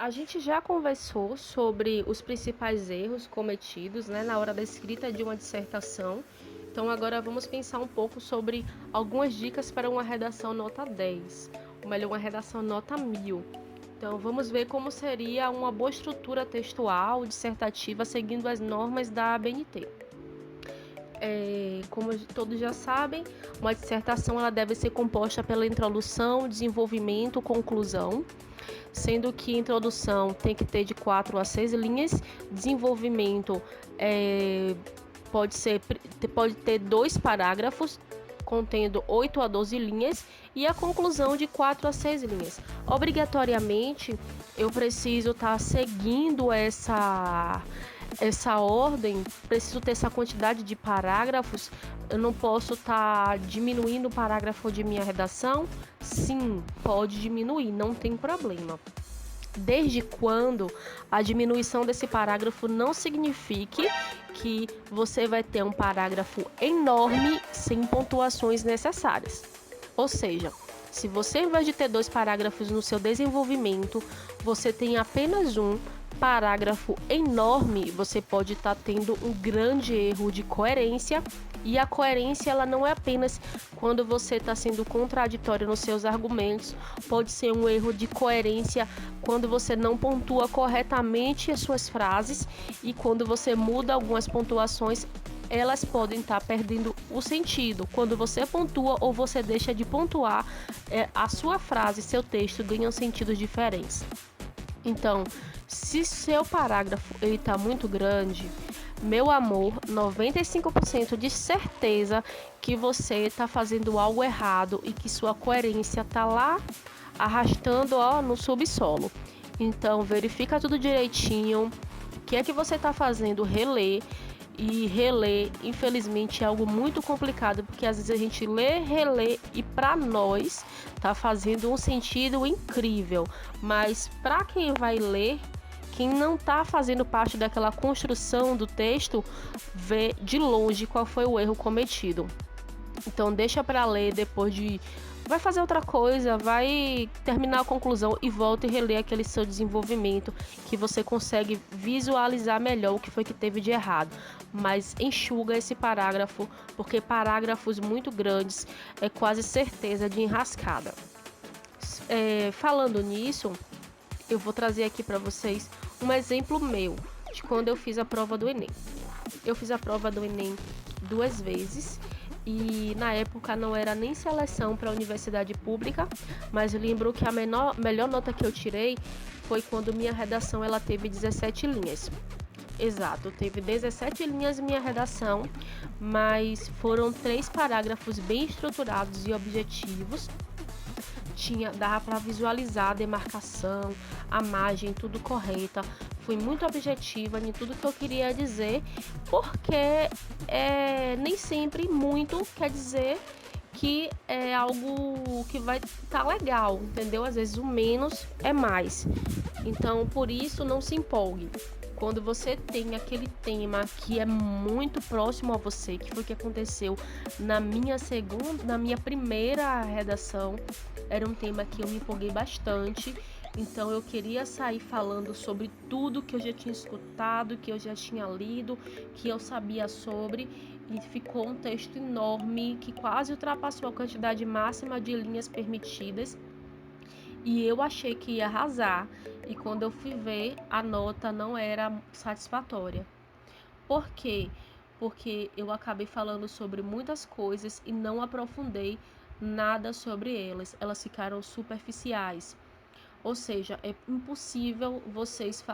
A gente já conversou sobre os principais erros cometidos, né, na hora da escrita de uma dissertação. Então agora vamos pensar um pouco sobre algumas dicas para uma redação nota 10, ou melhor, uma redação nota 1000. Então vamos ver como seria uma boa estrutura textual dissertativa seguindo as normas da ABNT. Como todos já sabem, uma dissertação ela deve ser composta pela introdução, desenvolvimento, conclusão, sendo que introdução tem que ter de 4 a 6 linhas, desenvolvimento pode ter 2 parágrafos, contendo 8 a 12 linhas, e a conclusão de 4 a 6 linhas. Obrigatoriamente, eu preciso estar seguindo essa ordem, preciso ter essa quantidade de parágrafos. Eu não posso estar diminuindo o parágrafo de minha redação? Sim, pode diminuir, não tem problema. Desde quando a diminuição desse parágrafo não signifique que você vai ter um parágrafo enorme sem pontuações necessárias. Ou seja, se você, em vez de ter 2 parágrafos no seu desenvolvimento, você tem apenas um parágrafo enorme, você pode estar tendo um grande erro de coerência. E a coerência ela não é apenas quando você está sendo contraditório nos seus argumentos, pode ser um erro de coerência quando você não pontua corretamente as suas frases, e quando você muda algumas pontuações, elas podem estar perdendo o sentido. Quando você pontua ou você deixa de pontuar, a sua frase, seu texto ganham sentidos diferentes. Então, se seu parágrafo está muito grande, meu amor, 95% de certeza que você está fazendo algo errado e que sua coerência está lá arrastando no subsolo. Então, verifica tudo direitinho. O que é que você está fazendo? Reler. E reler, infelizmente, é algo muito complicado, porque às vezes a gente lê, relê e para nós tá fazendo um sentido incrível, mas para quem vai ler, quem não está fazendo parte daquela construção do texto, vê de longe qual foi o erro cometido. Então deixa para ler depois de... Vai fazer outra coisa, vai terminar a conclusão e volta e reler aquele seu desenvolvimento, que você consegue visualizar melhor o que foi que teve de errado. Mas enxuga esse parágrafo, porque parágrafos muito grandes é quase certeza de enrascada. Falando nisso, eu vou trazer aqui para vocês um exemplo meu de quando eu fiz a prova do Enem. Eu fiz a prova do Enem 2 vezes e na época não era nem seleção para a universidade pública, mas eu lembro que a melhor nota que eu tirei foi quando minha redação ela teve 17 linhas. Exato, teve 17 linhas minha redação, mas foram 3 parágrafos bem estruturados e objetivos. Dava para visualizar a demarcação, a margem, tudo correta. Fui muito objetiva em tudo que eu queria dizer, porque nem sempre muito quer dizer que é algo que vai estar legal, entendeu? Às vezes o menos é mais. Então, por isso, não se empolgue. Quando você tem aquele tema que é muito próximo a você, que foi o que aconteceu na minha primeira redação, era um tema que eu me empolguei bastante. Então eu queria sair falando sobre tudo que eu já tinha escutado, que eu já tinha lido, que eu sabia sobre, e ficou um texto enorme que quase ultrapassou a quantidade máxima de linhas permitidas. E eu achei que ia arrasar, e quando eu fui ver, a nota não era satisfatória. Por quê? Porque eu acabei falando sobre muitas coisas e não aprofundei nada sobre elas. Elas ficaram superficiais. Ou seja, é impossível vocês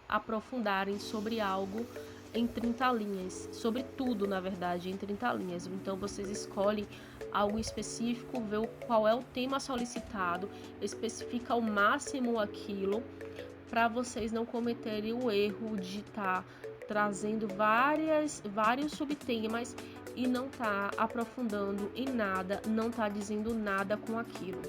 aprofundarem sobre algo em 30 linhas, sobre tudo, na verdade, em 30 linhas. Então vocês escolhem algo específico, vê qual é o tema solicitado, especifica ao máximo aquilo, para vocês não cometerem o erro de estar trazendo vários subtemas e não estar aprofundando em nada, não estar dizendo nada com aquilo.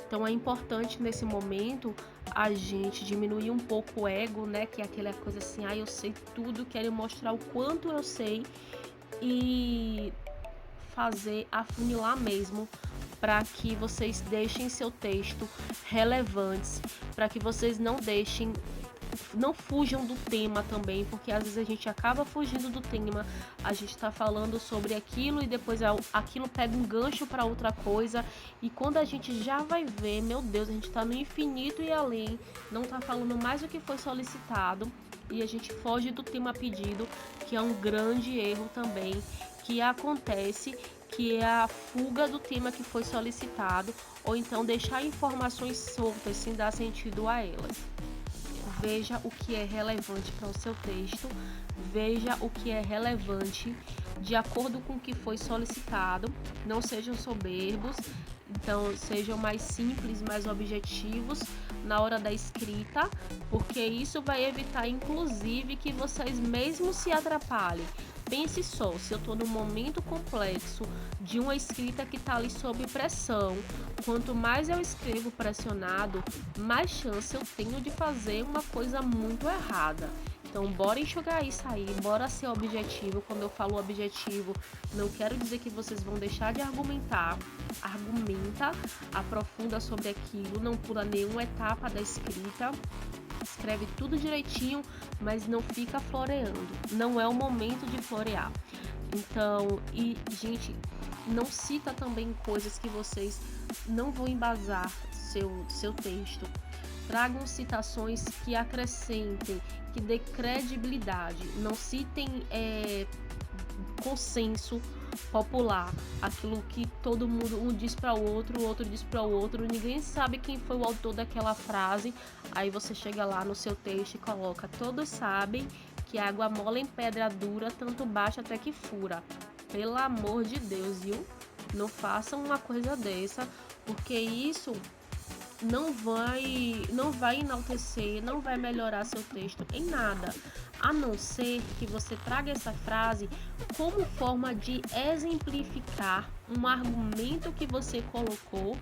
Então é importante nesse momento a gente diminuir um pouco o ego, né? Que é aquela coisa assim, eu sei tudo, quero mostrar o quanto eu sei, e fazer afunilar mesmo para que vocês deixem seu texto relevantes, para que vocês não fujam do tema também, porque às vezes a gente acaba fugindo do tema, a gente está falando sobre aquilo e depois aquilo pega um gancho para outra coisa, e quando a gente já vai ver, meu Deus, a gente está no infinito e além, não está falando mais do que foi solicitado, e a gente foge do tema pedido, que é um grande erro também que acontece, que é a fuga do tema que foi solicitado, ou então deixar informações soltas sem dar sentido a elas. Veja o que é relevante para o seu texto, veja o que é relevante de acordo com o que foi solicitado, não sejam soberbos, então sejam mais simples, mais objetivos na hora da escrita, porque isso vai evitar inclusive que vocês mesmos se atrapalhem. Pense só, se eu estou num momento complexo de uma escrita que está ali sob pressão, quanto mais eu escrevo pressionado, mais chance eu tenho de fazer uma coisa muito errada. Então, bora enxugar isso aí, bora ser objetivo. Quando eu falo objetivo, não quero dizer que vocês vão deixar de argumentar. Argumenta, aprofunda sobre aquilo, não pula nenhuma etapa da escrita. Escreve tudo direitinho, mas não fica floreando. Não é o momento de florear. Então, e gente, não cita também coisas que vocês não vão embasar seu texto. Tragam citações que acrescentem, que dê credibilidade. Não citem consenso popular, aquilo que todo mundo um diz para o outro diz para o outro, ninguém sabe quem foi o autor daquela frase. Aí você chega lá no seu texto e coloca: todos sabem que água mole em pedra dura, tanto baixa até que fura. Pelo amor de Deus, viu? Não façam uma coisa dessa, porque isso não vai enaltecer, não vai melhorar seu texto em nada, a não ser que você traga essa frase como forma de exemplificar um argumento que você colocou,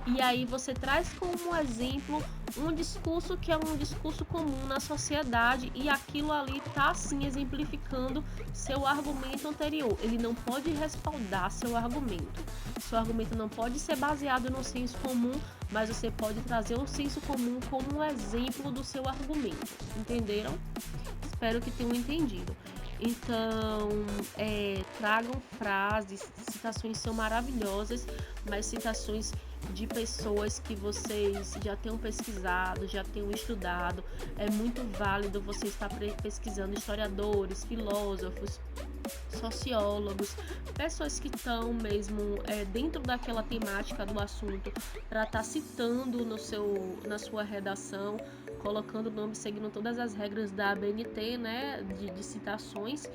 e aí você traz como exemplo um discurso que é um discurso comum na sociedade, e aquilo ali está sim exemplificando seu argumento anterior. Ele não pode respaldar seu argumento não pode ser baseado no senso comum, mas você pode trazer o senso comum como um exemplo do seu argumento. Entenderam? Espero que tenham entendido. Então, tragam frases, citações são maravilhosas, mas citações de pessoas que vocês já tenham pesquisado, já tenham estudado. É muito válido você estar pesquisando historiadores, filósofos, sociólogos, pessoas que estão mesmo dentro daquela temática do assunto, para estar citando na sua redação, colocando o nome, seguindo todas as regras da ABNT, né, de citações,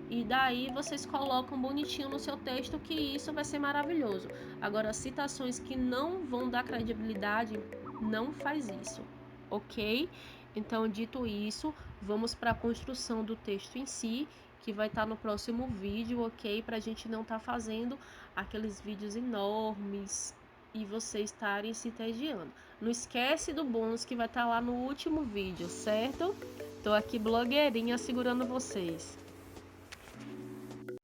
e daí vocês colocam bonitinho no seu texto, que isso vai ser maravilhoso. Agora, citações que não vão dar credibilidade, não faz isso, ok? Então, dito isso, vamos para a construção do texto em si, que vai estar no próximo vídeo, ok? Para a gente não estar fazendo aqueles vídeos enormes e vocês estarem se entediando. Não esquece do bônus que vai estar lá no último vídeo, certo? Tô aqui blogueirinha segurando vocês.